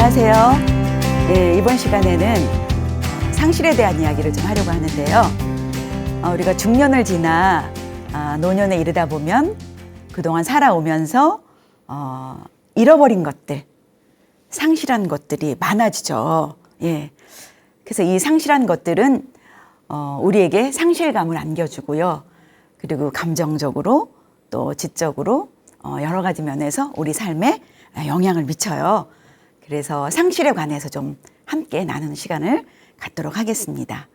안녕하세요. 예, 이번 시간에는 상실에 대한 이야기를 좀 하려고 하는데요. 우리가 중년을 지나 노년에 이르다 보면 그동안 살아오면서 잃어버린 것들, 상실한 것들이 많아지죠. 예. 그래서 이 상실한 것들은 우리에게 상실감을 안겨주고요. 그리고 감정적으로 또 지적으로 여러 가지 면에서 우리 삶에 영향을 미쳐요. 그래서 상실에 관해서 좀 함께 나누는 시간을 갖도록 하겠습니다.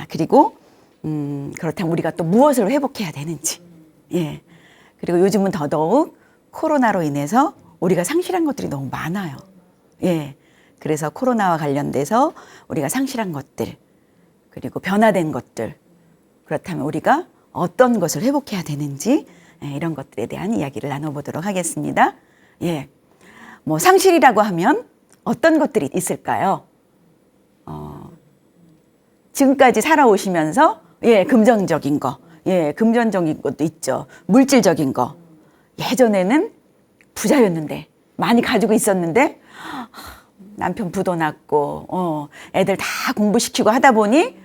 그리고 그렇다면 우리가 또 무엇을 회복해야 되는지. 예. 그리고 요즘은 더더욱 코로나로 인해서 우리가 상실한 것들이 너무 많아요. 예. 그래서 코로나와 관련돼서 우리가 상실한 것들, 그리고 변화된 것들, 그렇다면 우리가 어떤 것을 회복해야 되는지, 이런 것들에 대한 이야기를 나눠보도록 하겠습니다. 예. 뭐 상실이라고 하면 어떤 것들이 있을까요? 지금까지 살아오시면서 금전적인 거, 금전적인 것도 있죠. 물질적인 거. 예전에는 부자였는데, 많이 가지고 있었는데 남편 부도 났고 애들 다 공부시키고 하다 보니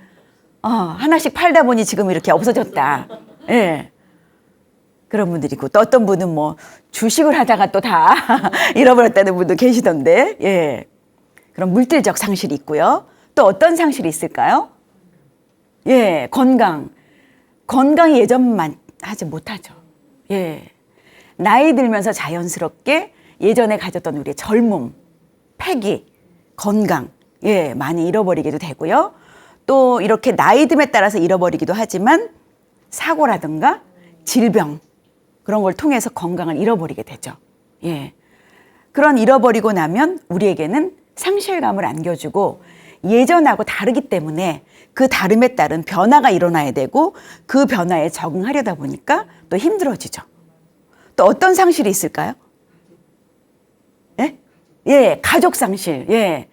하나씩 팔다 보니 지금 이렇게 없어졌다. 예. 그런 분들이 있고, 또 어떤 분은 뭐 주식을 하다가 또 다 잃어버렸다는 분도 계시던데, 예. 그런 물질적 상실이 있고요. 또 어떤 상실이 있을까요? 예, 건강. 건강이 예전만 하지 못하죠. 예. 나이 들면서 자연스럽게 예전에 가졌던 우리의 젊음, 패기, 건강, 많이 잃어버리기도 되고요. 또 이렇게 나이 듦에 따라서 잃어버리기도 하지만 사고라든가 질병, 그런 걸 통해서 건강을 잃어버리게 되죠. 예. 그런 잃어버리고 나면 우리에게는 상실감을 안겨주고 예전하고 다르기 때문에 그 다름에 따른 변화가 일어나야 되고 그 변화에 적응하려다 보니까 또 힘들어지죠. 또 어떤 상실이 있을까요? 예? 예, 가족 상실. 예.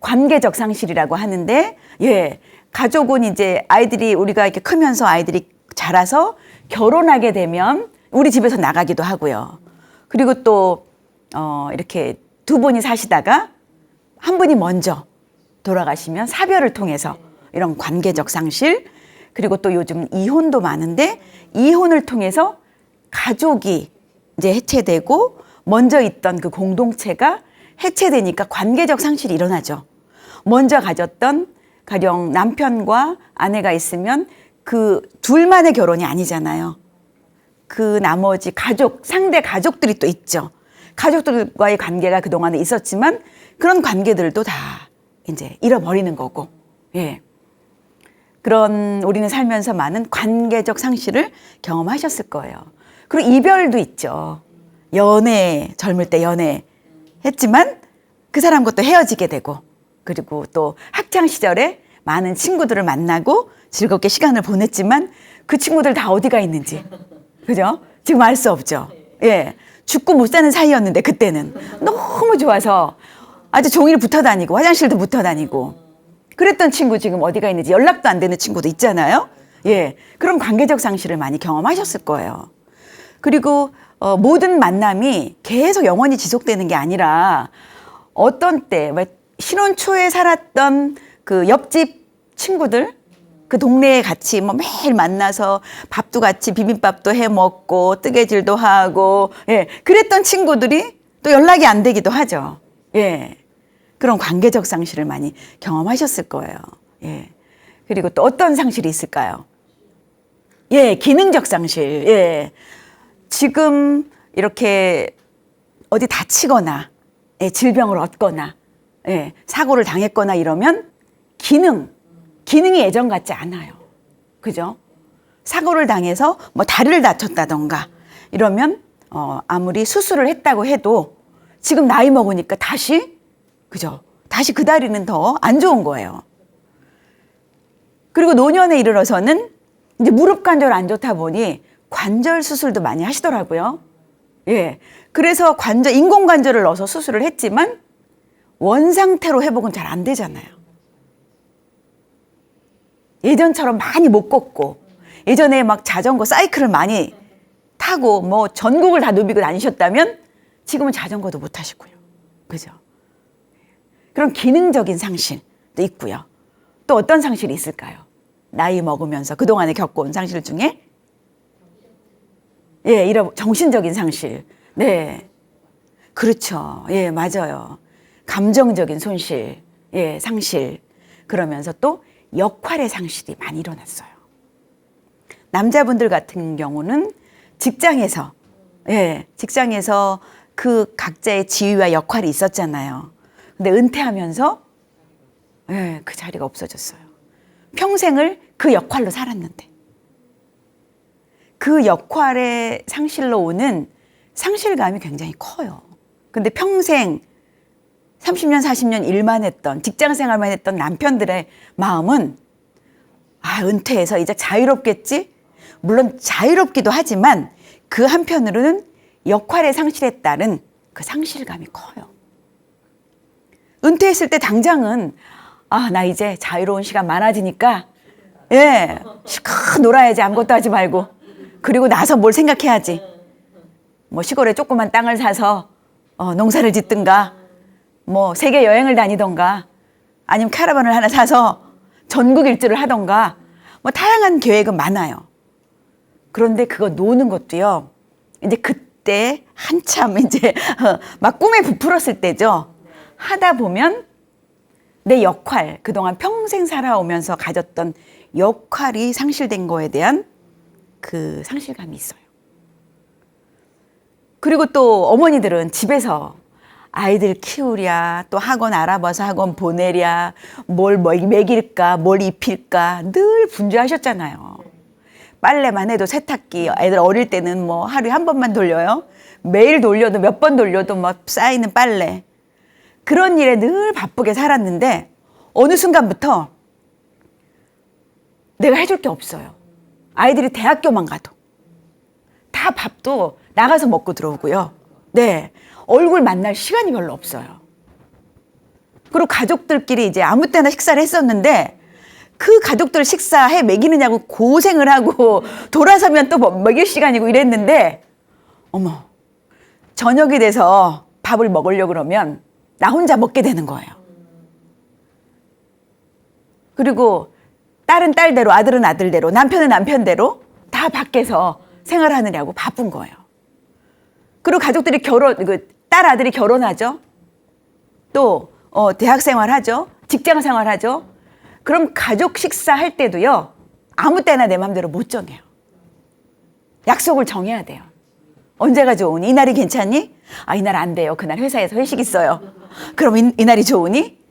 관계적 상실이라고 하는데, 가족은 이제 아이들이 우리가 이렇게 크면서 아이들이 자라서 결혼하게 되면 우리 집에서 나가기도 하고요. 그리고 또 이렇게 두 분이 사시다가 한 분이 먼저 돌아가시면 사별을 통해서 이런 관계적 상실, 그리고 또 요즘 이혼도 많은데 이혼을 통해서 가족이 이제 해체되고 먼저 있던 그 공동체가 해체되니까 관계적 상실이 일어나죠. 먼저 가졌던 가령 남편과 아내가 있으면 그 둘만의 결혼이 아니잖아요. 그 나머지 가족, 상대 가족들이 또 있죠. 가족들과의 관계가 그동안에 있었지만 그런 관계들도 다 이제 잃어버리는 거고, 그런 우리는 살면서 많은 관계적 상실을 경험하셨을 거예요. 그리고 이별도 있죠. 젊을 때 연애했지만 그 사람과 또 헤어지게 되고, 그리고 또 학창 시절에 많은 친구들을 만나고 즐겁게 시간을 보냈지만 그 친구들 다 어디가 있는지, 그죠? 지금 알 수 없죠. 예. 죽고 못 사는 사이였는데 그때는 너무 좋아서 아주 종일 붙어 다니고 화장실도 붙어 다니고 그랬던 친구 지금 어디가 있는지 연락도 안 되는 친구도 있잖아요. 예. 그런 관계적 상실을 많이 경험하셨을 거예요. 그리고 모든 만남이 계속 영원히 지속되는 게 아니라 어떤 때 신혼 초에 살았던 그 옆집 친구들, 그 동네에 같이 뭐 매일 만나서 밥도 같이 비빔밥도 해 먹고 뜨개질도 하고, 그랬던 친구들이 또 연락이 안 되기도 하죠. 그런 관계적 상실을 많이 경험하셨을 거예요. 그리고 또 어떤 상실이 있을까요? 기능적 상실. 지금 이렇게 어디 다치거나 질병을 얻거나 사고를 당했거나 이러면 기능이 예전 같지 않아요. 그죠? 사고를 당해서 뭐 다리를 다쳤다던가 이러면 아무리 수술을 했다고 해도 지금 나이 먹으니까 다시 그 다리는 더 안 좋은 거예요. 그리고 노년에 이르러서는 이제 무릎 관절 안 좋다 보니 관절 수술도 많이 하시더라고요. 그래서 인공 관절을 넣어서 수술을 했지만 원상태로 회복은 잘 안 되잖아요. 예전처럼 많이 못 걷고 예전에 막 자전거 사이클을 많이 타고 뭐 전국을 다 누비고 다니셨다면 지금은 자전거도 못 타시고요. 그죠? 그런 기능적인 상실도 있고요. 또 어떤 상실이 있을까요? 나이 먹으면서 그동안에 겪어온 상실 중에 예, 이런 정신적인 상실. 네. 그렇죠. 예, 맞아요. 감정적인 손실, 예, 상실. 그러면서 또 역할의 상실이 많이 일어났어요. 남자분들 같은 경우는 직장에서, 예, 직장에서 그 각자의 지위와 역할이 있었잖아요. 근데 은퇴하면서, 예, 그 자리가 없어졌어요. 평생을 그 역할로 살았는데. 그 역할의 상실로 오는 상실감이 굉장히 커요. 근데 평생 30년, 40년 일만 했던, 직장 생활만 했던 남편들의 마음은 아, 은퇴해서 이제 자유롭겠지? 물론 자유롭기도 하지만 그 한편으로는 역할의 상실에 따른 그 상실감이 커요. 은퇴했을 때 당장은 아, 나 이제 자유로운 시간 많아지니까 예, 실컷 놀아야지 아무것도 하지 말고 그리고 나서 뭘 생각해야지. 뭐 시골에 조그만 땅을 사서 농사를 짓든가 뭐 세계 여행을 다니던가 아니면 캐러반을 하나 사서 전국 일주를 하던가 뭐 다양한 계획은 많아요. 그런데 그거 노는 것도요. 이제 그때 한참 이제 막 꿈에 부풀었을 때죠. 하다 보면 내 역할, 그동안 평생 살아오면서 가졌던 역할이 상실된 거에 대한 그 상실감이 있어요. 그리고 또 어머니들은 집에서 아이들 키우랴, 또 학원 알아봐서 학원 보내랴, 뭘 먹일까, 뭘 입힐까 늘 분주하셨잖아요. 빨래만 해도 세탁기, 애들 어릴 때는 뭐 하루에 한 번만 돌려요. 매일 돌려도 몇 번 돌려도 막 쌓이는 빨래. 그런 일에 늘 바쁘게 살았는데 어느 순간부터 내가 해줄 게 없어요. 아이들이 대학교만 가도. 다 밥도 나가서 먹고 들어오고요. 네. 얼굴 만날 시간이 별로 없어요. 그리고 가족들끼리 이제 아무 때나 식사를 했었는데 그 가족들 식사해 먹이느냐고 고생을 하고 돌아서면 또 먹일 시간이고 이랬는데 어머, 저녁이 돼서 밥을 먹으려고 그러면 나 혼자 먹게 되는 거예요. 그리고 딸은 딸대로, 아들은 아들대로, 남편은 남편대로 다 밖에서 생활하느냐고 바쁜 거예요. 그리고 가족들이 딸 아들이 결혼하죠. 또 대학 생활하죠. 직장 생활하죠. 그럼 가족 식사할 때도요. 아무 때나 내 마음대로 못 정해요. 약속을 정해야 돼요. 언제가 좋으니? 이날이 괜찮니? 아, 이날 안 돼요. 그날 회사에서 회식 있어요. 그럼 이날이 좋으니?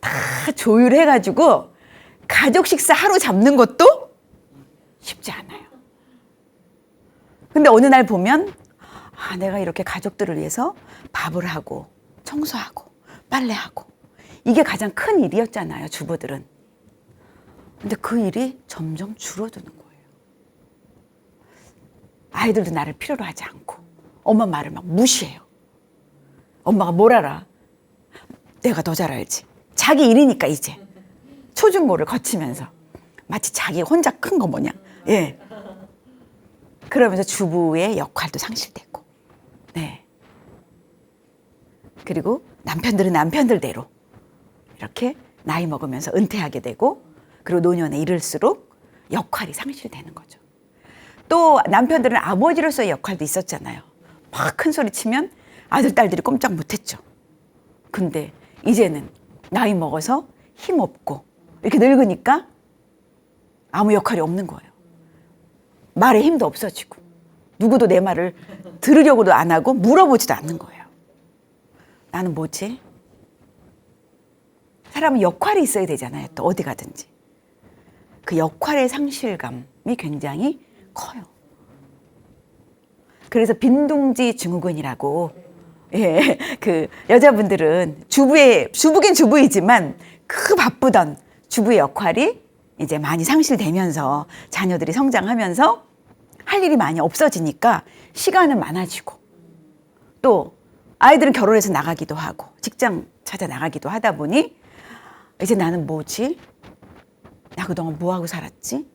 다 조율해가지고 가족 식사 하루 잡는 것도 쉽지 않아요. 근데 어느 날 보면 아, 내가 이렇게 가족들을 위해서 밥을 하고 청소하고 빨래하고 이게 가장 큰 일이었잖아요, 주부들은. 근데 그 일이 점점 줄어드는 거예요. 아이들도 나를 필요로 하지 않고 엄마 말을 막 무시해요. 엄마가 뭘 알아? 내가 더 잘 알지. 자기 일이니까 이제 초중고를 거치면서 마치 자기 혼자 큰 거 뭐냐. 예. 그러면서 주부의 역할도 상실되고, 네. 그리고 남편들은 남편들대로 이렇게 나이 먹으면서 은퇴하게 되고, 그리고 노년에 이를수록 역할이 상실되는 거죠. 또 남편들은 아버지로서의 역할도 있었잖아요. 막 큰 소리 치면 아들, 딸들이 꼼짝 못했죠. 근데 이제는 나이 먹어서 힘 없고 이렇게 늙으니까 아무 역할이 없는 거예요. 말에 힘도 없어지고 누구도 내 말을 들으려고도 안 하고 물어보지도 않는 거예요. 나는 뭐지? 사람은 역할이 있어야 되잖아요. 또 어디 가든지. 그 역할의 상실감이 굉장히 커요. 그래서 빈둥지 증후군이라고, 예, 그 여자분들은 주부긴 주부이지만 그 바쁘던 주부의 역할이 이제 많이 상실되면서 자녀들이 성장하면서 할 일이 많이 없어지니까 시간은 많아지고, 또 아이들은 결혼해서 나가기도 하고 직장 찾아 나가기도 하다 보니 이제 나는 뭐지? 나 그동안 뭐하고 살았지?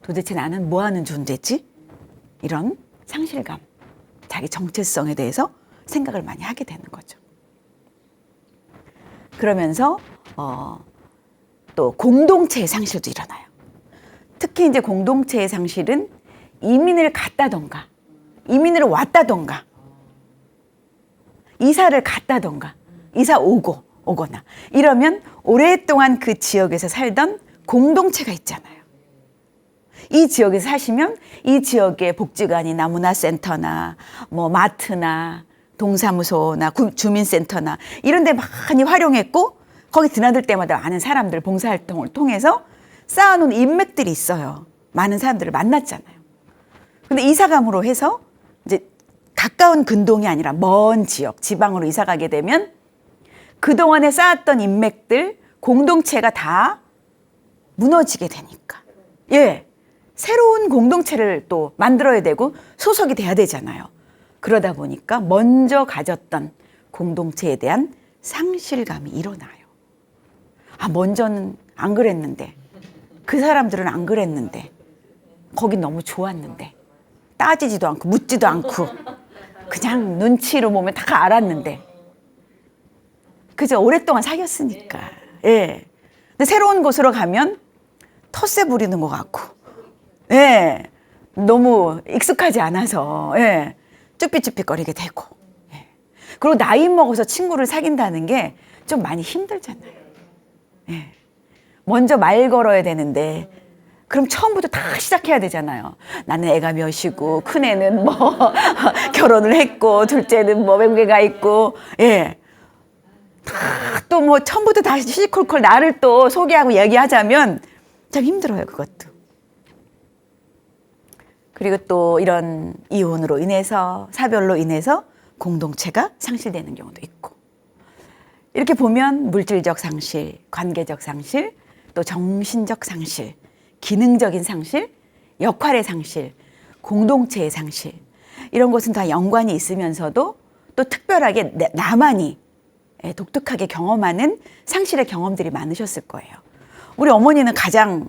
도대체 나는 뭐하는 존재지? 이런 상실감, 자기 정체성에 대해서 생각을 많이 하게 되는 거죠. 그러면서 또 공동체의 상실도 일어나요. 특히 이제 공동체의 상실은 이민을 갔다던가 이민을 왔다던가 이사를 갔다던가 이사 오거나 이러면 오랫동안 그 지역에서 살던 공동체가 있잖아요. 이 지역에서 사시면 이 지역의 복지관이나 문화센터나 뭐 마트나 동사무소나 주민센터나 이런 데 많이 활용했고 거기 드나들 때마다 많은 사람들 봉사활동을 통해서 쌓아놓은 인맥들이 있어요. 많은 사람들을 만났잖아요. 근데 이사감으로 해서 이제 가까운 근동이 아니라 먼 지역, 지방으로 이사 가게 되면 그동안에 쌓았던 인맥들, 공동체가 다 무너지게 되니까. 예. 새로운 공동체를 또 만들어야 되고 소속이 돼야 되잖아요. 그러다 보니까 먼저 가졌던 공동체에 대한 상실감이 일어나요. 아, 먼저는 안 그랬는데, 그 사람들은 안 그랬는데, 거긴 너무 좋았는데, 따지지도 않고 묻지도 않고 그냥 눈치로 보면 다 알았는데, 그저 오랫동안 사귀었으니까. 예. 근데 새로운 곳으로 가면 텃세 부리는 것 같고, 예. 너무 익숙하지 않아서, 예. 쭈삣쭈삣거리게 되고, 예. 그리고 나이 먹어서 친구를 사귄다는 게 좀 많이 힘들잖아요. 예. 먼저 말 걸어야 되는데, 그럼 처음부터 다 시작해야 되잖아요. 나는 애가 몇이고, 큰애는 뭐, 결혼을 했고, 둘째는 뭐 외국에 가 있고, 예. 또 뭐 처음부터 다 시시콜콜 나를 또 소개하고 얘기하자면 참 힘들어요, 그것도. 그리고 또 이런 이혼으로 인해서, 사별로 인해서 공동체가 상실되는 경우도 있고. 이렇게 보면 물질적 상실, 관계적 상실, 또 정신적 상실, 기능적인 상실, 역할의 상실, 공동체의 상실, 이런 것은 다 연관이 있으면서도 또 특별하게 나만이 독특하게 경험하는 상실의 경험들이 많으셨을 거예요. 우리 어머니는 가장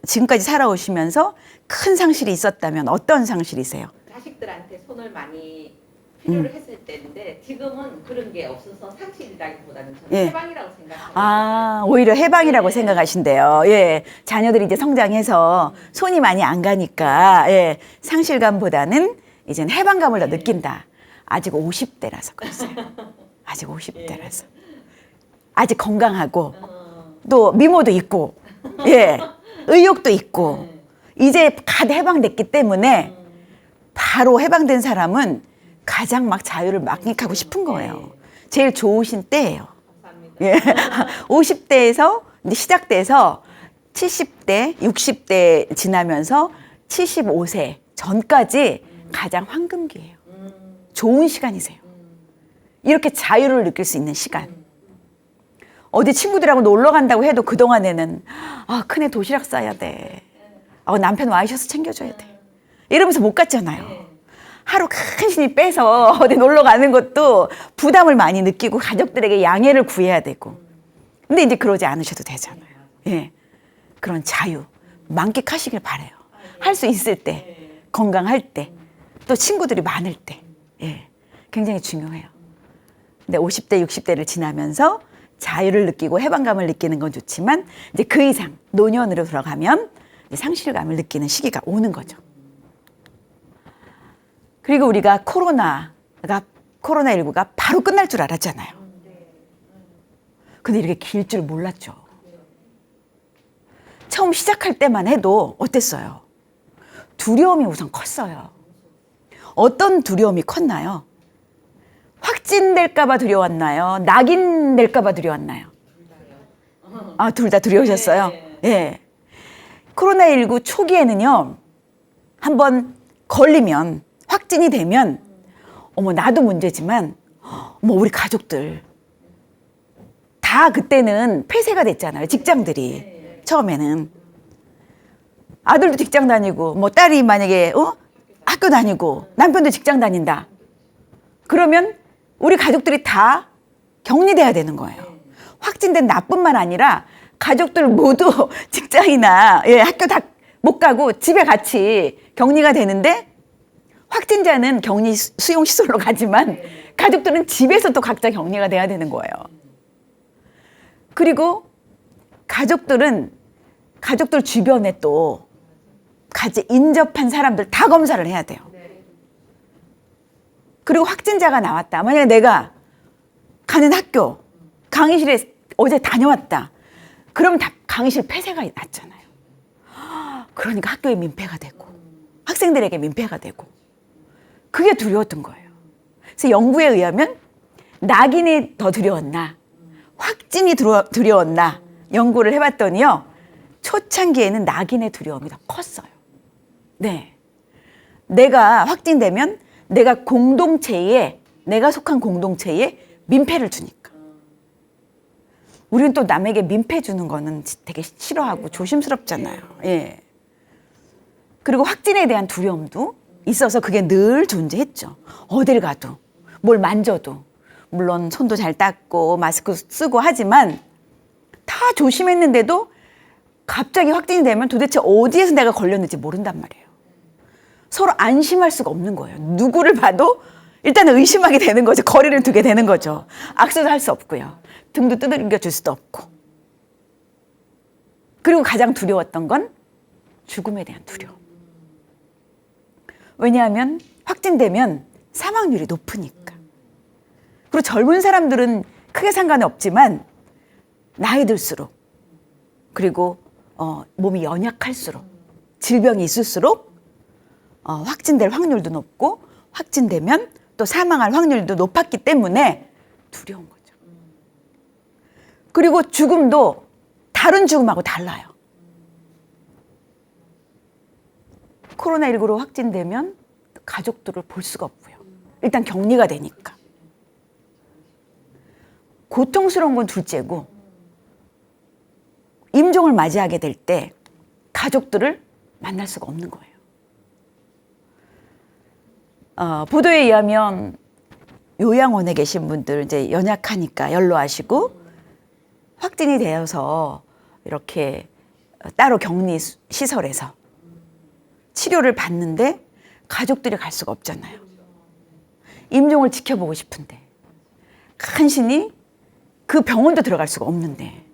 지금까지 살아오시면서 큰 상실이 있었다면 어떤 상실이세요? 자식들한테 손을 많이 필요를 했을 때인데 지금은 그런 게 없어서 상실이라기보다는 저는 예. 해방이라고 생각합니다. 아, 오히려 해방이라고 네. 생각하신대요. 예. 자녀들이 이제 성장해서 손이 많이 안 가니까, 예. 상실감보다는 이제는 해방감을 더 느낀다. 아직 50대라서 그랬어요. 아직 50대라서. 아직 건강하고, 또 미모도 있고, 예. 의욕도 있고, 이제 갓 해방됐기 때문에 바로 해방된 사람은 가장 막 자유를 만끽하고 싶은 거예요. 제일 좋으신 때예요. 감사합니다. 예. 50대에서 이제 시작돼서 70대, 60대 지나면서 75세 전까지 가장 황금기예요. 좋은 시간이세요. 이렇게 자유를 느낄 수 있는 시간. 어디 친구들하고 놀러 간다고 해도 그동안에는 큰애 도시락 싸야 돼. 남편 와이셔츠 챙겨줘야 돼. 이러면서 못 갔잖아요. 하루 간신히 빼서 어디 놀러 가는 것도 부담을 많이 느끼고 가족들에게 양해를 구해야 되고. 근데 이제 그러지 않으셔도 되잖아요. 예. 그런 자유 만끽하시길 바라요. 할 수 있을 때, 건강할 때, 또 친구들이 많을 때. 예. 굉장히 중요해요. 근데 50대, 60대를 지나면서 자유를 느끼고 해방감을 느끼는 건 좋지만 이제 그 이상 노년으로 들어가면 이제 상실감을 느끼는 시기가 오는 거죠. 그리고 우리가 코로나19가 바로 끝날 줄 알았잖아요. 근데 이렇게 길 줄 몰랐죠. 처음 시작할 때만 해도 어땠어요? 두려움이 우선 컸어요. 어떤 두려움이 컸나요? 확진될까봐 두려웠나요? 낙인될까봐 두려웠나요? 둘 다 두려우셨어요? 예. 코로나19 초기에는요, 한번 걸리면, 확진이 되면, 나도 문제지만, 우리 가족들. 다 그때는 폐쇄가 됐잖아요, 직장들이. 처음에는. 아들도 직장 다니고, 딸이 만약에, 학교 다니고, 남편도 직장 다닌다. 그러면 우리 가족들이 다 격리돼야 되는 거예요. 확진된 나뿐만 아니라 가족들 모두 직장이나 학교 다 못 가고 집에 같이 격리가 되는데 확진자는 격리 수용시설로 가지만 가족들은 집에서 또 각자 격리가 돼야 되는 거예요. 그리고 가족들 주변에 또 같이 인접한 사람들 다 검사를 해야 돼요. 그리고 확진자가 나왔다. 만약에 내가 가는 학교 강의실에 어제 다녀왔다. 그럼 다 강의실 폐쇄가 났잖아요. 그러니까 학교에 민폐가 되고 학생들에게 민폐가 되고 그게 두려웠던 거예요. 그래서 연구에 의하면 낙인이 더 두려웠나 확진이 두려웠나 연구를 해봤더니요. 초창기에는 낙인의 두려움이 더 컸어요. 네, 내가 확진되면 내가 속한 공동체에 민폐를 주니까. 우리는 또 남에게 민폐 주는 거는 되게 싫어하고 조심스럽잖아요. 예. 그리고 확진에 대한 두려움도 있어서 그게 늘 존재했죠. 어딜 가도, 뭘 만져도, 물론 손도 잘 닦고 마스크 쓰고 하지만 다 조심했는데도 갑자기 확진이 되면 도대체 어디에서 내가 걸렸는지 모른단 말이에요. 서로 안심할 수가 없는 거예요. 누구를 봐도 일단은 의심하게 되는 거죠. 거리를 두게 되는 거죠. 악수도 할 수 없고요. 등도 두들겨 줄 수도 없고. 그리고 가장 두려웠던 건 죽음에 대한 두려움. 왜냐하면 확진되면 사망률이 높으니까. 그리고 젊은 사람들은 크게 상관이 없지만 나이 들수록 그리고 몸이 연약할수록 질병이 있을수록 확진될 확률도 높고 확진되면 또 사망할 확률도 높았기 때문에 두려운 거죠. 그리고 죽음도 다른 죽음하고 달라요. 코로나19로 확진되면 가족들을 볼 수가 없고요. 일단 격리가 되니까. 고통스러운 건 둘째고 임종을 맞이하게 될 때 가족들을 만날 수가 없는 거예요. 보도에 의하면 요양원에 계신 분들 이제 연약하니까 연로하시고 확진이 되어서 이렇게 따로 격리 시설에서 치료를 받는데 가족들이 갈 수가 없잖아요. 임종을 지켜보고 싶은데 간신히 그 병원도 들어갈 수가 없는데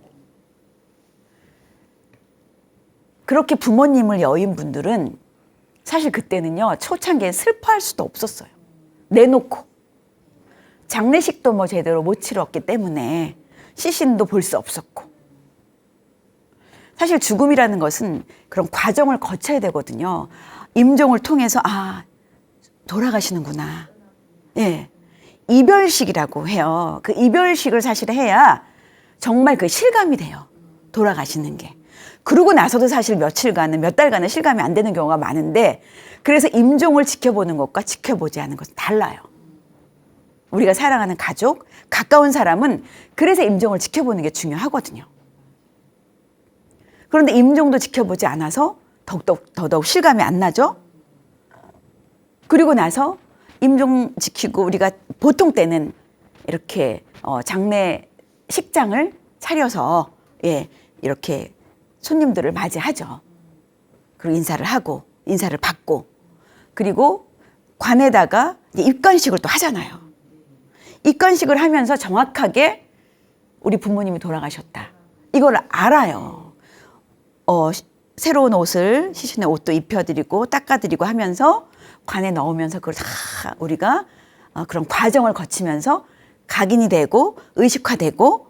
그렇게 부모님을 여인 분들은 사실 그때는요 초창기에 슬퍼할 수도 없었어요. 내놓고 장례식도 뭐 제대로 못 치렀기 때문에 시신도 볼 수 없었고 사실 죽음이라는 것은 그런 과정을 거쳐야 되거든요. 임종을 통해서 돌아가시는구나. 예, 이별식이라고 해요. 그 이별식을 사실 해야 정말 그 실감이 돼요. 돌아가시는 게. 그러고 나서도 사실 며칠간은 몇 달간은 실감이 안 되는 경우가 많은데 그래서 임종을 지켜보는 것과 지켜보지 않은 것은 달라요. 우리가 사랑하는 가족, 가까운 사람은 그래서 임종을 지켜보는 게 중요하거든요. 그런데 임종도 지켜보지 않아서 더더욱 실감이 안 나죠. 그리고 나서 임종 지키고 우리가 보통 때는 이렇게 장례식장을 차려서 이렇게 손님들을 맞이하죠. 그리고 인사를 하고 인사를 받고 그리고 관에다가 입관식을 또 하잖아요. 입관식을 하면서 정확하게 우리 부모님이 돌아가셨다. 이걸 알아요. 새로운 옷을 시신의 옷도 입혀드리고 닦아드리고 하면서 관에 넣으면서 그걸 다 우리가 그런 과정을 거치면서 각인이 되고 의식화되고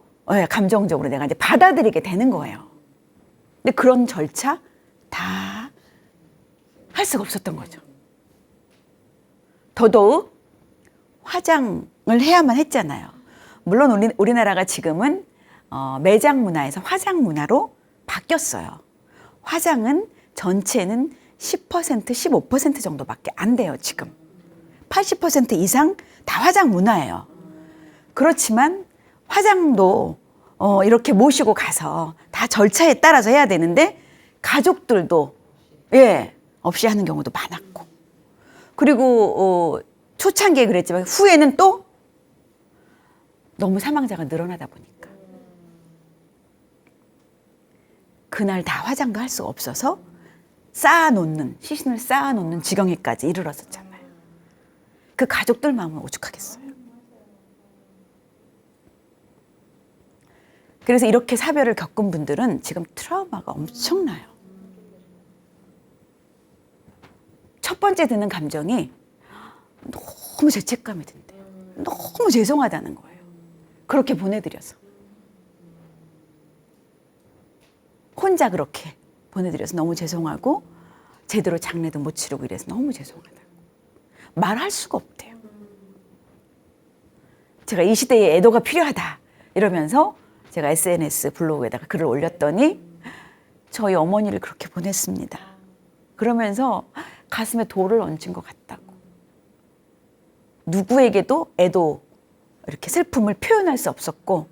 감정적으로 내가 이제 받아들이게 되는 거예요. 근데 그런 절차 다 할 수가 없었던 거죠. 더더욱 화장을 해야만 했잖아요. 물론 우리나라가 지금은 매장 문화에서 화장 문화로 바뀌었어요. 화장은 전체는 10%, 15% 정도밖에 안 돼요, 지금. 80% 이상 다 화장 문화예요. 그렇지만 화장도 이렇게 모시고 가서 다 절차에 따라서 해야 되는데 가족들도 없이 하는 경우도 많았고 그리고 초창기에 그랬지만 후에는 또 너무 사망자가 늘어나다 보니까 그날 다 화장도 할 수가 없어서 시신을 쌓아놓는 지경에까지 이르렀었잖아요. 그 가족들 마음은 오죽하겠어요. 그래서 이렇게 사별을 겪은 분들은 지금 트라우마가 엄청나요. 첫 번째 드는 감정이 너무 죄책감이 든대요. 너무 죄송하다는 거예요. 그렇게 보내드려서. 혼자 그렇게 보내드려서 너무 죄송하고 제대로 장례도 못 치르고 이래서 너무 죄송하다고. 말할 수가 없대요. 제가 이 시대에 애도가 필요하다 이러면서 제가 SNS 블로그에다가 글을 올렸더니 저희 어머니를 그렇게 보냈습니다. 그러면서 가슴에 돌을 얹은 것 같다고. 누구에게도 애도 이렇게 슬픔을 표현할 수 없었고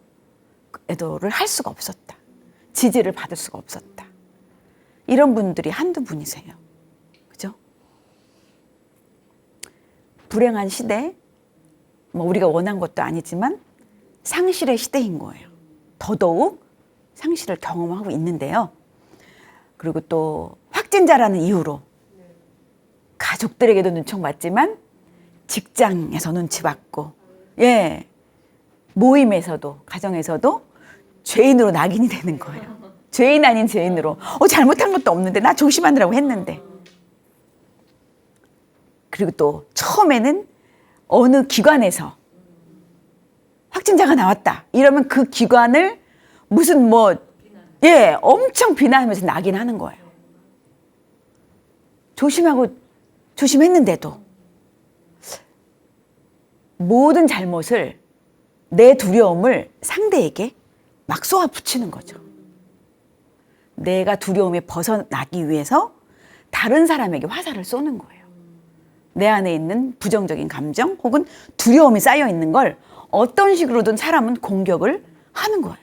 애도를 할 수가 없었다. 지지를 받을 수가 없었다. 이런 분들이 한두 분이세요. 그죠? 불행한 시대, 뭐 우리가 원한 것도 아니지만 상실의 시대인 거예요. 더더욱 상실을 경험하고 있는데요. 그리고 또 확진자라는 이유로 가족들에게도 눈총받지만 직장에서 눈치 받고, 예, 모임에서도, 가정에서도 죄인으로 낙인이 되는 거예요. 죄인 아닌 죄인으로. 잘못한 것도 없는데 나 조심하느라고 했는데. 그리고 또 처음에는 어느 기관에서 확진자가 나왔다 이러면 그 기관을 무슨 엄청 비난하면서 낙인하는 거예요. 조심했는데도 모든 잘못을, 내 두려움을 상대에게 막 쏘아붙이는 거죠. 내가 두려움에 벗어나기 위해서 다른 사람에게 화살을 쏘는 거예요. 내 안에 있는 부정적인 감정 혹은 두려움이 쌓여 있는 걸 어떤 식으로든 사람은 공격을 하는 거예요.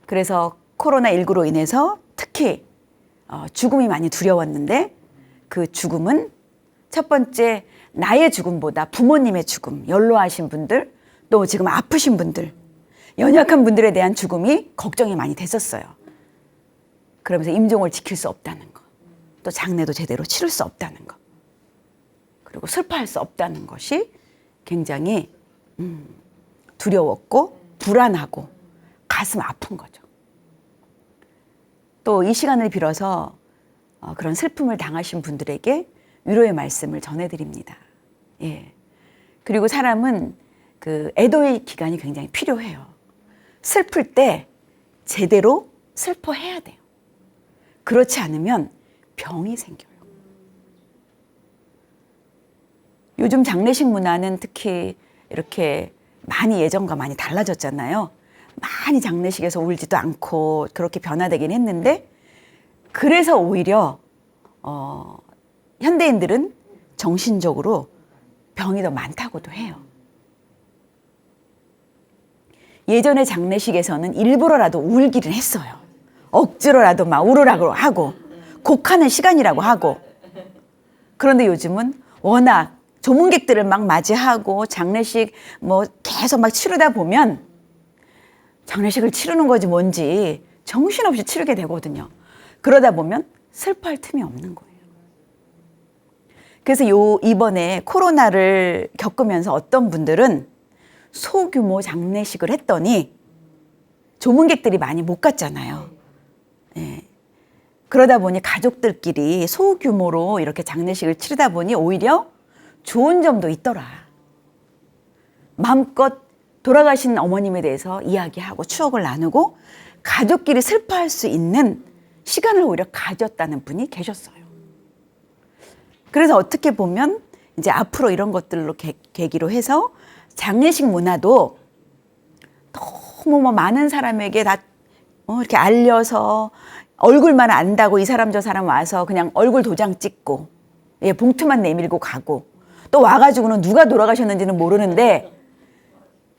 그래서 코로나19로 인해서 특히 죽음이 많이 두려웠는데 그 죽음은 첫 번째 나의 죽음보다 부모님의 죽음, 연로하신 분들, 또 지금 아프신 분들, 연약한 분들에 대한 죽음이 걱정이 많이 됐었어요. 그러면서 임종을 지킬 수 없다는 거, 또 장례도 제대로 치를 수 없다는 거, 그리고 슬퍼할 수 없다는 것이 굉장히 두려웠고 불안하고 가슴 아픈 거죠. 또 이 시간을 빌어서 그런 슬픔을 당하신 분들에게 위로의 말씀을 전해드립니다. 예. 그리고 사람은 그 애도의 기간이 굉장히 필요해요. 슬플 때 제대로 슬퍼해야 돼요. 그렇지 않으면 병이 생겨요. 요즘 장례식 문화는 특히 이렇게 많이 예전과 많이 달라졌잖아요. 많이 장례식에서 울지도 않고 그렇게 변화되긴 했는데, 그래서 오히려 현대인들은 정신적으로 병이 더 많다고도 해요. 예전의 장례식에서는 일부러라도 울기는 했어요. 억지로라도 막 울으라고 하고 곡하는 시간이라고 하고. 그런데 요즘은 워낙 조문객들을 막 맞이하고 장례식 계속 막 치르다 보면 장례식을 치르는 거지 뭔지 정신없이 치르게 되거든요. 그러다 보면 슬퍼할 틈이 없는 거예요. 그래서 이번에 코로나를 겪으면서 어떤 분들은 소규모 장례식을 했더니 조문객들이 많이 못 갔잖아요. 예. 그러다 보니 가족들끼리 소규모로 이렇게 장례식을 치르다 보니 오히려 좋은 점도 있더라. 마음껏 돌아가신 어머님에 대해서 이야기하고 추억을 나누고 가족끼리 슬퍼할 수 있는 시간을 오히려 가졌다는 분이 계셨어요. 그래서 어떻게 보면 이제 앞으로 이런 것들로 계기로 해서 장례식 문화도 너무 많은 사람에게 다 이렇게 알려서 얼굴만 안다고 이 사람 저 사람 와서 그냥 얼굴 도장 찍고, 예, 봉투만 내밀고 가고, 또 와가지고는 누가 돌아가셨는지는 모르는데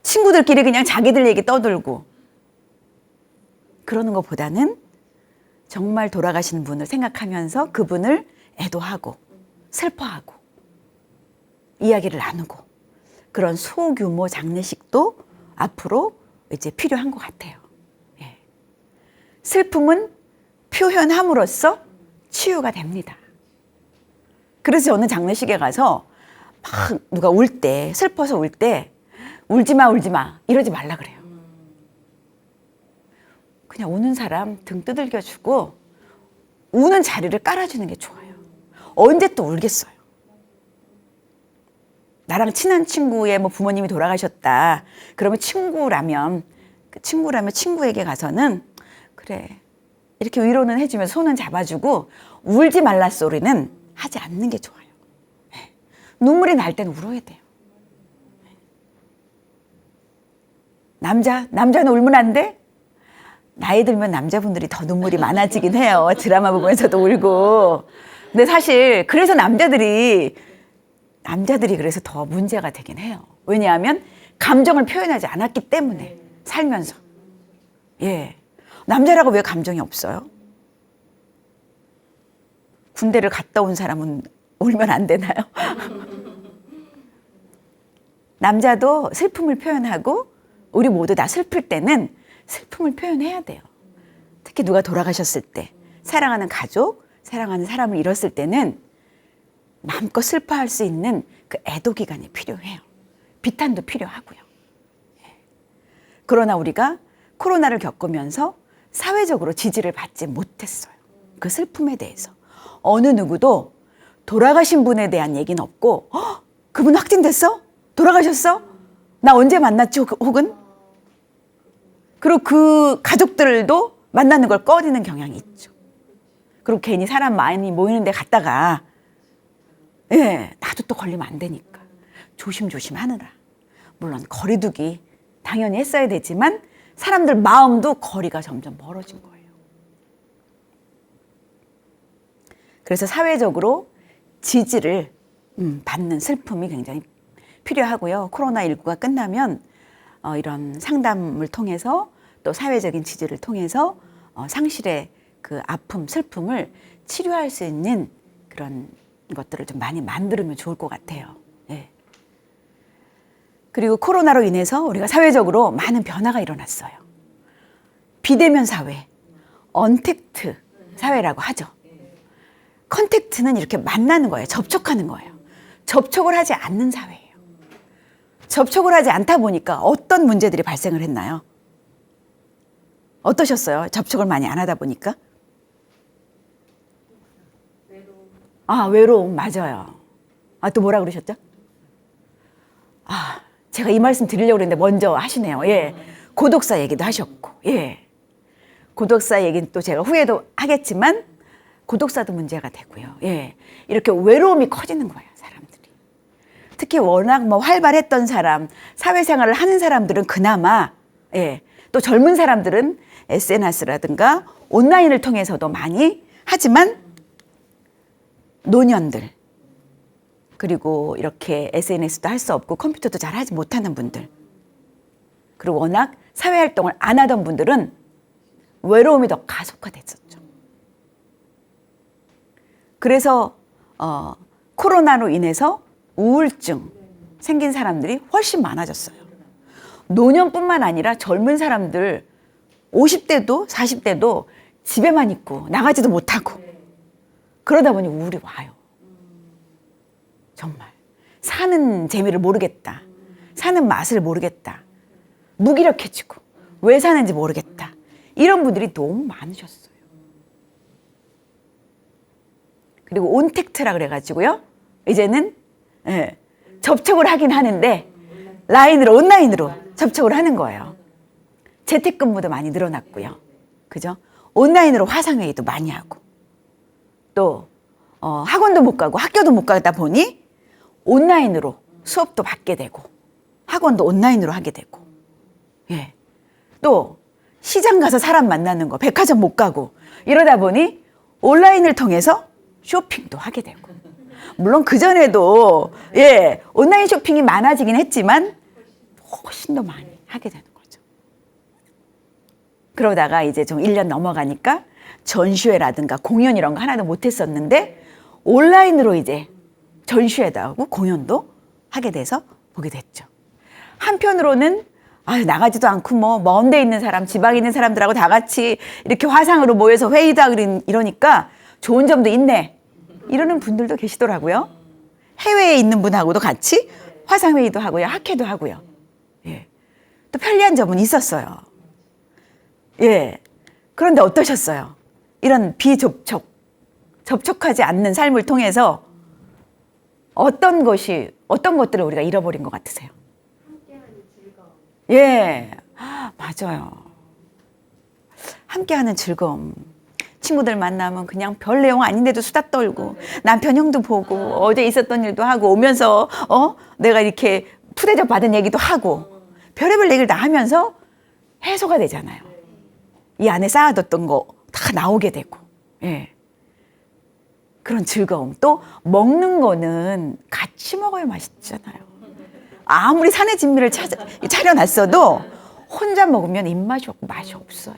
친구들끼리 그냥 자기들 얘기 떠들고 그러는 것보다는 정말 돌아가신 분을 생각하면서 그분을 애도하고 슬퍼하고 이야기를 나누고 그런 소규모 장례식도 앞으로 이제 필요한 것 같아요. 예. 슬픔은 표현함으로써 치유가 됩니다. 그래서 저는 장례식에 가서 막 누가 울 때, 슬퍼서 울 때 울지 마, 울지 마. 이러지 말라 그래요. 그냥 우는 사람 등 두들겨주고 우는 자리를 깔아주는 게 좋아요. 언제 또 울겠어요. 나랑 친한 친구의 뭐 부모님이 돌아가셨다. 그러면 친구라면 친구에게 가서는 그래 이렇게 위로는 해주면 손은 잡아주고 울지 말라 소리는 하지 않는 게 좋아요. 네. 눈물이 날 때는 울어야 돼요. 남자는 울면 안 돼? 나이 들면 남자분들이 더 눈물이 많아지긴 해요. 드라마 보면서도 울고. 근데 사실 그래서 남자들이 그래서 더 문제가 되긴 해요. 왜냐하면 감정을 표현하지 않았기 때문에 살면서. 예. 남자라고 왜 감정이 없어요? 군대를 갔다 온 사람은 울면 안 되나요? 남자도 슬픔을 표현하고 우리 모두 다 슬플 때는 슬픔을 표현해야 돼요. 특히 누가 돌아가셨을 때, 사랑하는 가족, 사랑하는 사람을 잃었을 때는 마음껏 슬퍼할 수 있는 그 애도 기간이 필요해요. 비탄도 필요하고요. 그러나 우리가 코로나를 겪으면서 사회적으로 지지를 받지 못했어요. 그 슬픔에 대해서. 어느 누구도 돌아가신 분에 대한 얘기는 없고 그분 확진됐어? 돌아가셨어? 나 언제 만났지? 혹은 그리고 그 가족들도 만나는 걸 꺼리는 경향이 있죠. 그리고 괜히 사람 많이 모이는 데 갔다가 나도 또 걸리면 안 되니까 조심조심 하느라. 물론 거리두기 당연히 했어야 되지만 사람들 마음도 거리가 점점 멀어진 거예요. 그래서 사회적으로 지지를 받는 슬픔이 굉장히 필요하고요. 코로나19가 끝나면 이런 상담을 통해서 또 사회적인 지지를 통해서 상실의 그 아픔, 슬픔을 치료할 수 있는 그런 것들을 좀 많이 만들면 좋을 것 같아요. 예. 그리고 코로나로 인해서 우리가 사회적으로 많은 변화가 일어났어요. 비대면 사회, 언택트 사회라고 하죠. 컨택트는 이렇게 만나는 거예요. 접촉하는 거예요. 접촉을 하지 않는 사회예요. 접촉을 하지 않다 보니까 어떤 문제들이 발생을 했나요? 어떠셨어요? 접촉을 많이 안 하다 보니까? 외로움 맞아요. 또 뭐라 그러셨죠? 제가 이 말씀 드리려고 했는데 먼저 하시네요. 예. 고독사 얘기도 하셨고, 예. 고독사 얘기는 또 제가 후에도 하겠지만 고독사도 문제가 되고요. 예. 이렇게 외로움이 커지는 거예요, 사람들이. 특히 워낙 뭐 활발했던 사람, 사회생활을 하는 사람들은 그나마, 또 젊은 사람들은 SNS라든가 온라인을 통해서도 많이 하지만 노년들, 그리고 이렇게 SNS도 할 수 없고 컴퓨터도 잘 하지 못하는 분들, 그리고 워낙 사회활동을 안 하던 분들은 외로움이 더 가속화됐었죠. 그래서 코로나로 인해서 우울증 생긴 사람들이 훨씬 많아졌어요. 노년뿐만 아니라 젊은 사람들 50대도 40대도 집에만 있고 나가지도 못하고 그러다 보니 우울이 와요. 정말 사는 재미를 모르겠다. 사는 맛을 모르겠다. 무기력해지고 왜 사는지 모르겠다. 이런 분들이 너무 많으셨어요. 그리고 온택트라 그래가지고요. 이제는 접촉을 하긴 하는데 온라인으로 접촉을 하는 거예요. 재택근무도 많이 늘어났고요. 그죠? 온라인으로 화상회의도 많이 하고 또 학원도 못 가고 학교도 못 가다 보니 온라인으로 수업도 받게 되고 학원도 온라인으로 하게 되고 또 시장 가서 사람 만나는 거 백화점 못 가고 이러다 보니 온라인을 통해서 쇼핑도 하게 되고 물론 그전에도 온라인 쇼핑이 많아지긴 했지만 훨씬 더 많이 하게 되는 거죠. 그러다가 이제 좀 1년 넘어가니까 전시회라든가 공연 이런 거 하나도 못했었는데 온라인으로 이제 전시회도 하고 공연도 하게 돼서 보게 됐죠. 한편으로는 나가지도 않고 뭐 먼 데 있는 사람, 지방에 있는 사람들하고 다 같이 이렇게 화상으로 모여서 회의도 하고 이러니까 좋은 점도 있네. 이러는 분들도 계시더라고요. 해외에 있는 분하고도 같이 화상회의도 하고요. 학회도 하고요. 예. 또 편리한 점은 있었어요. 예. 그런데 어떠셨어요? 이런 접촉하지 않는 삶을 통해서 어떤 것들을 우리가 잃어버린 것 같으세요? 함께하는 즐거움. 예. 맞아요. 함께하는 즐거움. 친구들 만나면 그냥 별 내용 아닌데도 수다 떨고 남편 형도 보고 어제 있었던 일도 하고 오면서 내가 이렇게 푸대접 받은 얘기도 하고 별의별 얘기를 다 하면서 해소가 되잖아요. 이 안에 쌓아뒀던 거 다 나오게 되고. 예. 그런 즐거움. 또 먹는 거는 같이 먹어야 맛있잖아요. 아무리 산의 진미를 차려놨어도 혼자 먹으면 입맛이 없고 맛이 없어요.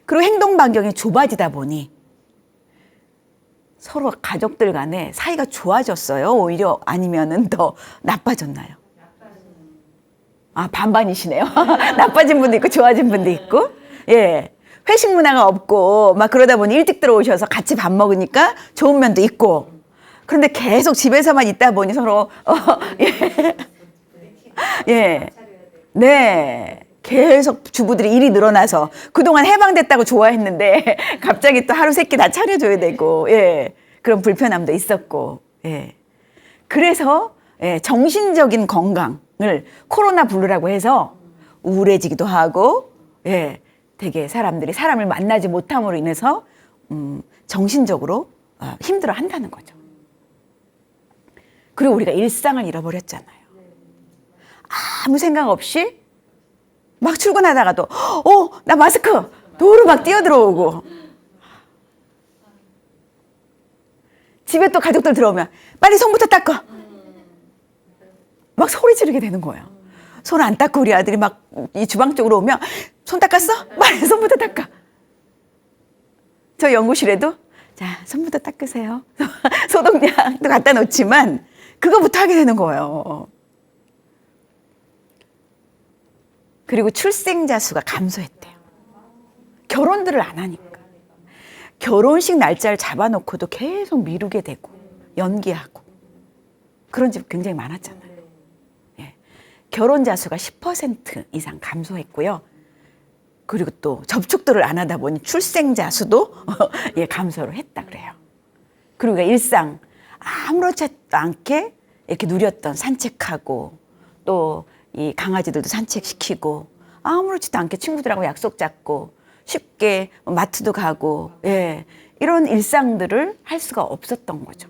그리고 행동 반경이 좁아지다 보니 서로 가족들 간에 사이가 좋아졌어요. 오히려 아니면은 더 나빠졌나요? 반반이시네요. 나빠진 분도 있고 좋아진 분도 있고. 예. 회식 문화가 없고 막 그러다 보니 일찍 들어오셔서 같이 밥 먹으니까 좋은 면도 있고. 그런데 계속 집에서만 있다 보니 서로 예. 예. 네. 계속 주부들이 일이 늘어나서 그동안 해방됐다고 좋아했는데 갑자기 또 하루 세 끼 다 차려줘야 되고, 예. 그런 불편함도 있었고, 예. 그래서, 예. 정신적인 건강을 코로나 블루라고 해서 우울해지기도 하고, 예. 되게 사람들이 사람을 만나지 못함으로 인해서, 정신적으로 힘들어 한다는 거죠. 그리고 우리가 일상을 잃어버렸잖아요. 아무 생각 없이 막 출근하다가도 나 마스크 도로 막 뛰어들어오고 집에 또 가족들 들어오면 빨리 손부터 닦아 막 소리 지르게 되는 거예요. 손 안 닦고 우리 아들이 막 이 주방 쪽으로 오면 손 닦았어? 빨리 손부터 닦아. 저 연구실에도 자 손부터 닦으세요. 소독약도 갖다 놓지만 그거부터 하게 되는 거예요. 그리고 출생자 수가 감소했대요. 결혼들을 안 하니까. 결혼식 날짜를 잡아놓고도 계속 미루게 되고 연기하고 그런 집 굉장히 많았잖아요. 예. 결혼자 수가 10% 이상 감소했고요. 그리고 또 접촉들을 안 하다 보니 출생자 수도 예, 감소를 했다 그래요. 그리고 일상 아무렇지도 않게 이렇게 누렸던 산책하고 또 이 강아지들도 산책시키고 아무렇지도 않게 친구들하고 약속 잡고 쉽게 마트도 가고 예, 이런 일상들을 할 수가 없었던 거죠.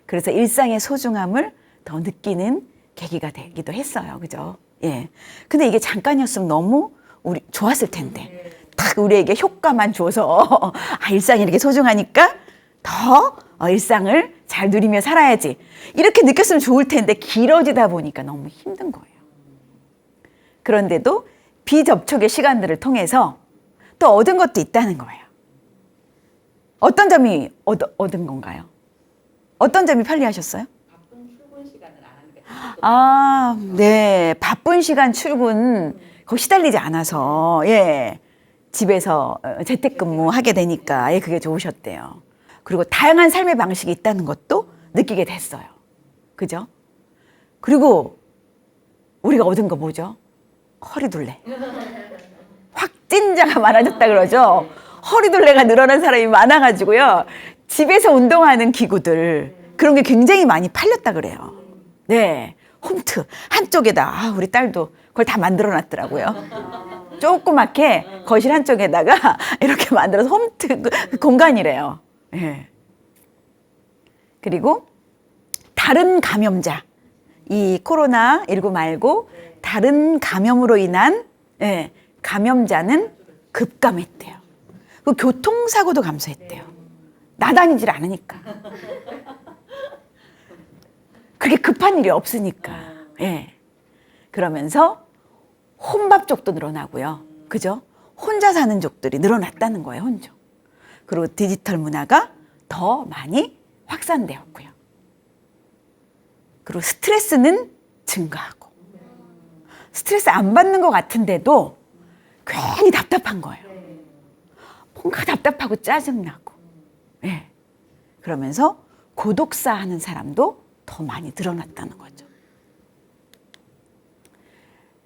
그래서 일상의 소중함을 더 느끼는 계기가 되기도 했어요. 그죠? 예. 근데 이게 잠깐이었으면 너무 우리 좋았을 텐데 딱 우리에게 효과만 줘서 일상이 이렇게 소중하니까 더 일상을 잘 누리며 살아야지 이렇게 느꼈으면 좋을 텐데 길어지다 보니까 너무 힘든 거예요. 그런데도 비접촉의 시간들을 통해서 또 얻은 것도 있다는 거예요. 어떤 점이 얻은 건가요? 어떤 점이 편리하셨어요? 바쁜 출근 시간을 안 하는 게 네. 바쁜 시간 출근 거기 시달리지 않아서 예. 집에서 재택근무하게 되니까 예, 그게 좋으셨대요. 그리고 다양한 삶의 방식이 있다는 것도 느끼게 됐어요. 그죠? 그리고 우리가 얻은 거 뭐죠? 허리둘레. 확진자가 많아졌다 그러죠? 허리둘레가 늘어난 사람이 많아가지고요. 집에서 운동하는 기구들 그런 게 굉장히 많이 팔렸다 그래요. 네. 홈트 한쪽에다 우리 딸도 그걸 다 만들어 놨더라고요. 조그맣게 거실 한쪽에다가 이렇게 만들어서 홈트 공간이래요. 예. 그리고 다른 감염자, 이 코로나19 말고 다른 감염으로 인한 예, 감염자는 급감했대요. 그 교통사고도 감소했대요. 나다니질 않으니까. 그게 급한 일이 없으니까. 예. 그러면서 혼밥족도 늘어나고요. 그죠? 혼자 사는 족들이 늘어났다는 거예요, 혼족. 그리고 디지털 문화가 더 많이 확산되었고요. 그리고 스트레스는 증가하고. 스트레스 안 받는 것 같은데도 괜히 답답한 거예요. 뭔가 답답하고 짜증나고. 예. 그러면서 고독사 하는 사람도 더 많이 늘어났다는 거죠.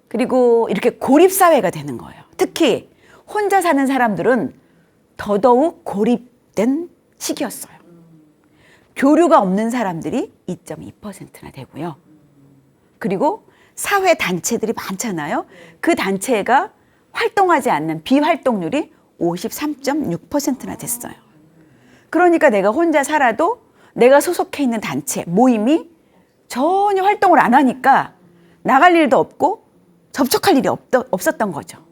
그리고 이렇게 고립사회가 되는 거예요. 특히 혼자 사는 사람들은 더더욱 고립된 시기였어요. 교류가 없는 사람들이 2.2%나 되고요. 그리고 사회 단체들이 많잖아요. 그 단체가 활동하지 않는 비활동률이 53.6%나 됐어요. 그러니까 내가 혼자 살아도 내가 소속해 있는 단체, 모임이 전혀 활동을 안 하니까 나갈 일도 없고 접촉할 일이 없었던 거죠.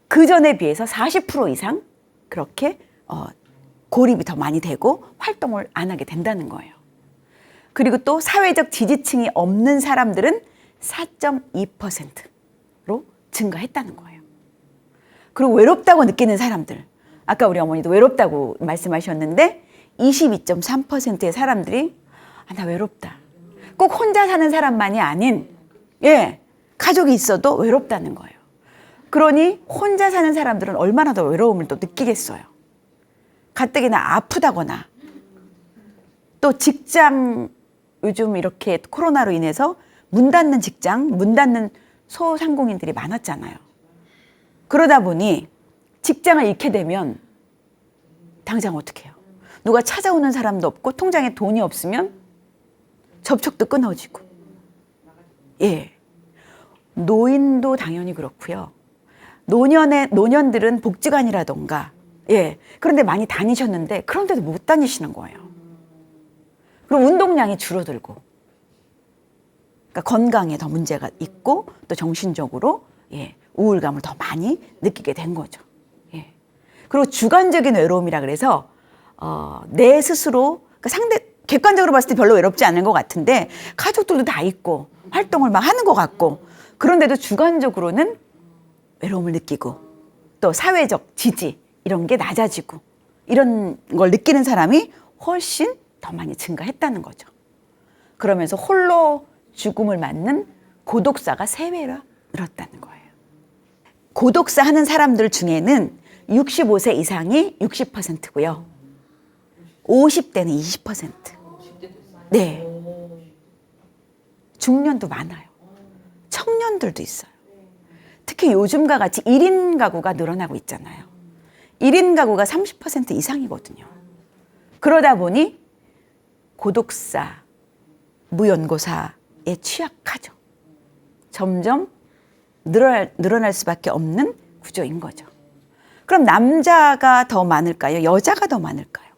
그 전에 비해서 40% 이상 그렇게 고립이 더 많이 되고 활동을 안 하게 된다는 거예요. 그리고 또 사회적 지지층이 없는 사람들은 4.2%로 증가했다는 거예요. 그리고 외롭다고 느끼는 사람들, 아까 우리 어머니도 외롭다고 말씀하셨는데 22.3%의 사람들이 나 외롭다. 꼭 혼자 사는 사람만이 아닌 가족이 있어도 외롭다는 거예요. 그러니 혼자 사는 사람들은 얼마나 더 외로움을 또 느끼겠어요. 가뜩이나 아프다거나 또 직장 요즘 이렇게 코로나로 인해서 문 닫는 직장, 문 닫는 소상공인들이 많았잖아요. 그러다 보니 직장을 잃게 되면 당장 어떻게 해요? 누가 찾아오는 사람도 없고 통장에 돈이 없으면 접촉도 끊어지고. 노인도 당연히 그렇고요. 노년들은 복지관이라던가 그런데 많이 다니셨는데 그런데도 못 다니시는 거예요. 그럼 운동량이 줄어들고 그러니까 건강에 더 문제가 있고 또 정신적으로 우울감을 더 많이 느끼게 된 거죠. 그리고 주관적인 외로움이라 그래서 내 스스로 그러니까 객관적으로 봤을 때 별로 외롭지 않은 것 같은데 가족들도 다 있고 활동을 막 하는 것 같고 그런데도 주관적으로는 외로움을 느끼고 또 사회적 지지 이런 게 낮아지고 이런 걸 느끼는 사람이 훨씬 더 많이 증가했다는 거죠. 그러면서 홀로 죽음을 맞는 고독사가 3배나 늘었다는 거예요. 고독사 하는 사람들 중에는 65세 이상이 60%고요. 50대는 20%. 네. 중년도 많아요. 청년들도 있어요. 특히 요즘과 같이 1인 가구가 늘어나고 있잖아요. 1인 가구가 30% 이상이거든요. 그러다 보니 고독사, 무연고사에 취약하죠. 점점 늘어날 수밖에 없는 구조인 거죠. 그럼 남자가 더 많을까요? 여자가 더 많을까요?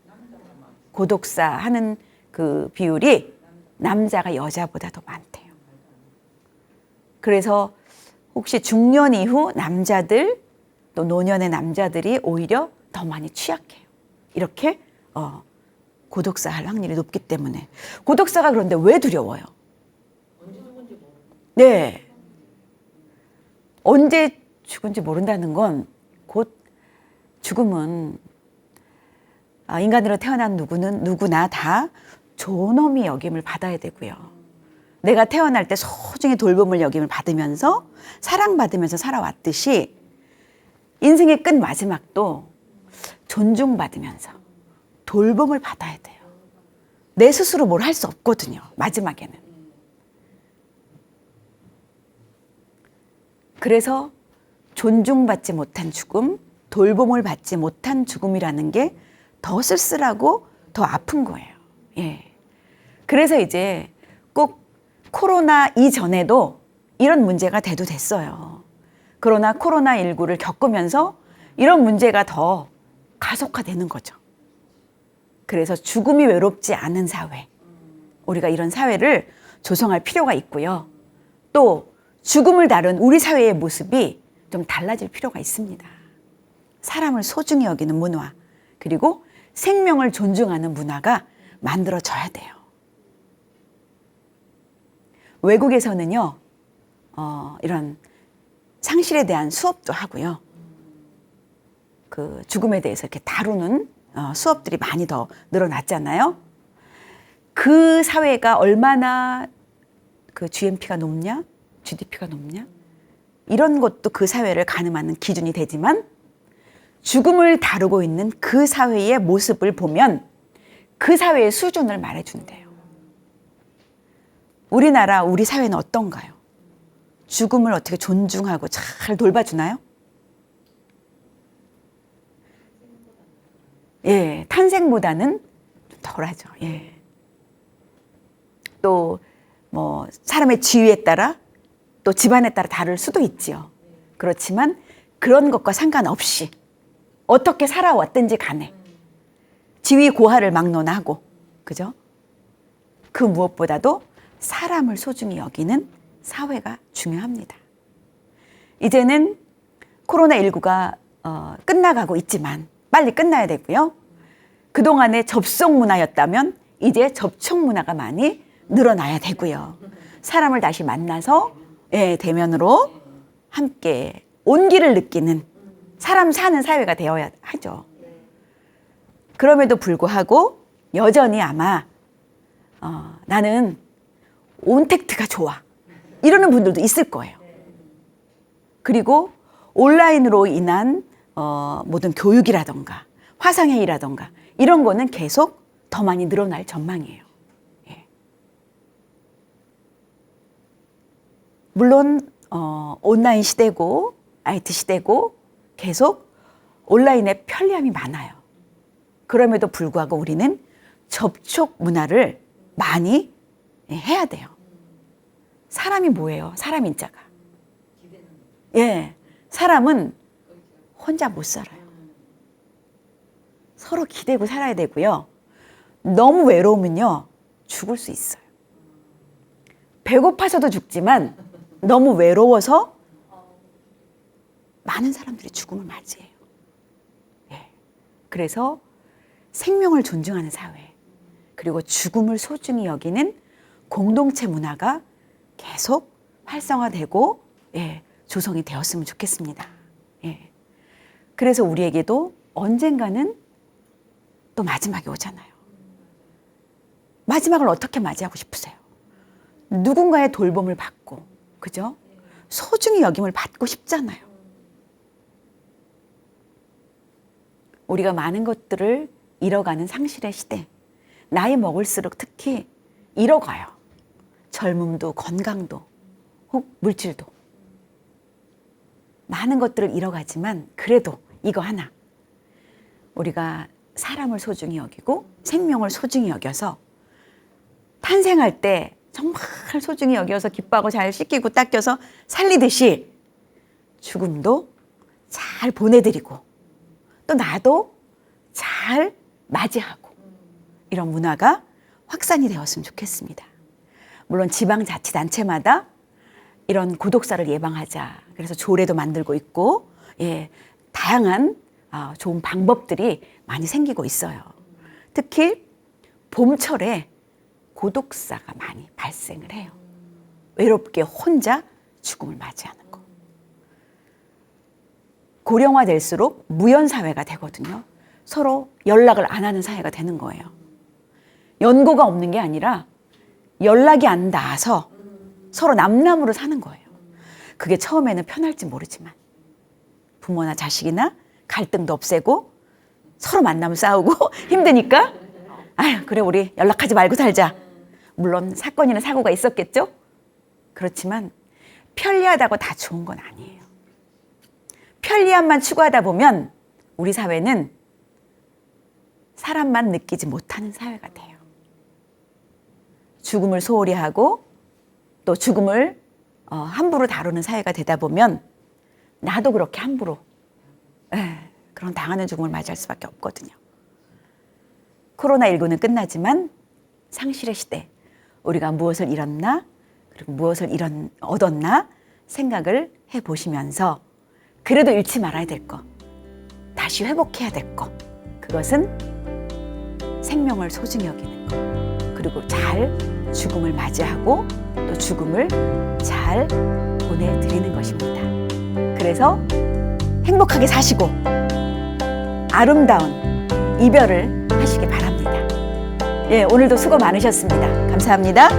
고독사 하는 그 비율이 남자가 여자보다 더 많대요. 그래서 혹시 중년 이후 남자들 또 노년의 남자들이 오히려 더 많이 취약해요. 이렇게 고독사 할 확률이 높기 때문에. 고독사가 그런데 왜 두려워요? 네. 언제 죽은지 모른다는 건 곧 죽음은 인간으로 태어난 누구나 다 존엄이 여김을 받아야 되고요. 내가 태어날 때 소중히 돌봄을 여김을 받으면서 사랑받으면서 살아왔듯이 인생의 끝 마지막도 존중받으면서 돌봄을 받아야 돼요. 내 스스로 뭘 할 수 없거든요. 마지막에는. 그래서 존중받지 못한 죽음, 돌봄을 받지 못한 죽음이라는 게 더 쓸쓸하고 더 아픈 거예요. 그래서 이제 꼭 코로나 이전에도 이런 문제가 돼도 됐어요. 그러나 코로나19를 겪으면서 이런 문제가 더 가속화되는 거죠. 그래서 죽음이 외롭지 않은 사회, 우리가 이런 사회를 조성할 필요가 있고요. 또 죽음을 다룬 우리 사회의 모습이 좀 달라질 필요가 있습니다. 사람을 소중히 여기는 문화, 그리고 생명을 존중하는 문화가 만들어져야 돼요. 외국에서는요, 이런 상실에 대한 수업도 하고요. 그 죽음에 대해서 이렇게 다루는 수업들이 많이 더 늘어났잖아요. 그 사회가 얼마나 그 GNP가 높냐, GDP가 높냐, 이런 것도 그 사회를 가늠하는 기준이 되지만 죽음을 다루고 있는 그 사회의 모습을 보면 그 사회의 수준을 말해준대요. 우리나라, 우리 사회는 어떤가요? 죽음을 어떻게 존중하고 잘 돌봐주나요? 예, 탄생보다는 좀 덜하죠. 예. 또 뭐 사람의 지위에 따라 또 집안에 따라 다를 수도 있지요. 그렇지만 그런 것과 상관없이 어떻게 살아왔든지 간에 지위 고하를 막론하고, 그죠? 그 무엇보다도 사람을 소중히 여기는 사회가 중요합니다. 이제는 코로나19가 끝나가고 있지만 빨리 끝나야 되고요. 그동안의 접속 문화였다면 이제 접촉 문화가 많이 늘어나야 되고요. 사람을 다시 만나서 대면으로 함께 온기를 느끼는 사람 사는 사회가 되어야 하죠. 그럼에도 불구하고 여전히 아마 나는 온택트가 좋아 이러는 분들도 있을 거예요. 그리고 온라인으로 인한 모든 교육이라던가 화상회의라던가 이런 거는 계속 더 많이 늘어날 전망이에요. 예. 물론 온라인 시대고 IT 시대고 계속 온라인에 편리함이 많아요. 그럼에도 불구하고 우리는 접촉 문화를 많이 해야 돼요. 사람이 뭐예요? 사람 인자가. 예, 사람은 혼자 못 살아요. 서로 기대고 살아야 되고요. 너무 외로우면요, 죽을 수 있어요. 배고파서도 죽지만 너무 외로워서 많은 사람들이 죽음을 맞이해요. 예. 그래서 생명을 존중하는 사회, 그리고 죽음을 소중히 여기는 공동체 문화가 계속 활성화되고 조성이 되었으면 좋겠습니다. 예. 그래서 우리에게도 언젠가는 또 마지막이 오잖아요. 마지막을 어떻게 맞이하고 싶으세요? 누군가의 돌봄을 받고, 그죠? 소중히 여김을 받고 싶잖아요. 우리가 많은 것들을 잃어가는 상실의 시대, 나이 먹을수록 특히 잃어가요. 젊음도 건강도 혹 물질도 많은 것들을 잃어가지만 그래도 이거 하나, 우리가 사람을 소중히 여기고 생명을 소중히 여겨서 탄생할 때 정말 소중히 여겨서 기뻐하고 잘 씻기고 닦여서 살리듯이 죽음도 잘 보내드리고 또 나도 잘 맞이하고 이런 문화가 확산이 되었으면 좋겠습니다. 물론 지방자치단체마다 이런 고독사를 예방하자, 그래서 조례도 만들고 있고 다양한 좋은 방법들이 많이 생기고 있어요. 특히 봄철에 고독사가 많이 발생을 해요. 외롭게 혼자 죽음을 맞이하는 거. 고령화될수록 무연사회가 되거든요. 서로 연락을 안 하는 사회가 되는 거예요. 연고가 없는 게 아니라 연락이 안 닿아서 서로 남남으로 사는 거예요. 그게 처음에는 편할지 모르지만 부모나 자식이나 갈등도 없애고 서로 만나면 싸우고 힘드니까 아유 그래 우리 연락하지 말고 살자. 물론 사건이나 사고가 있었겠죠. 그렇지만 편리하다고 다 좋은 건 아니에요. 편리함만 추구하다 보면 우리 사회는 사람만 느끼지 못하는 사회가 돼요. 죽음을 소홀히 하고 또 죽음을 함부로 다루는 사회가 되다 보면 나도 그렇게 함부로 그런 당하는 죽음을 맞이할 수밖에 없거든요. 코로나19는 끝나지만 상실의 시대, 우리가 무엇을 잃었나 그리고 무엇을 얻었나 생각을 해보시면서 그래도 잃지 말아야 될 것, 다시 회복해야 될 것, 그것은 생명을 소중히 여기는 것, 그리고 잘 죽음을 맞이하고 또 죽음을 잘 보내드리는 것입니다. 그래서 행복하게 사시고 아름다운 이별을 하시기 바랍니다. 오늘도 수고 많으셨습니다. 감사합니다.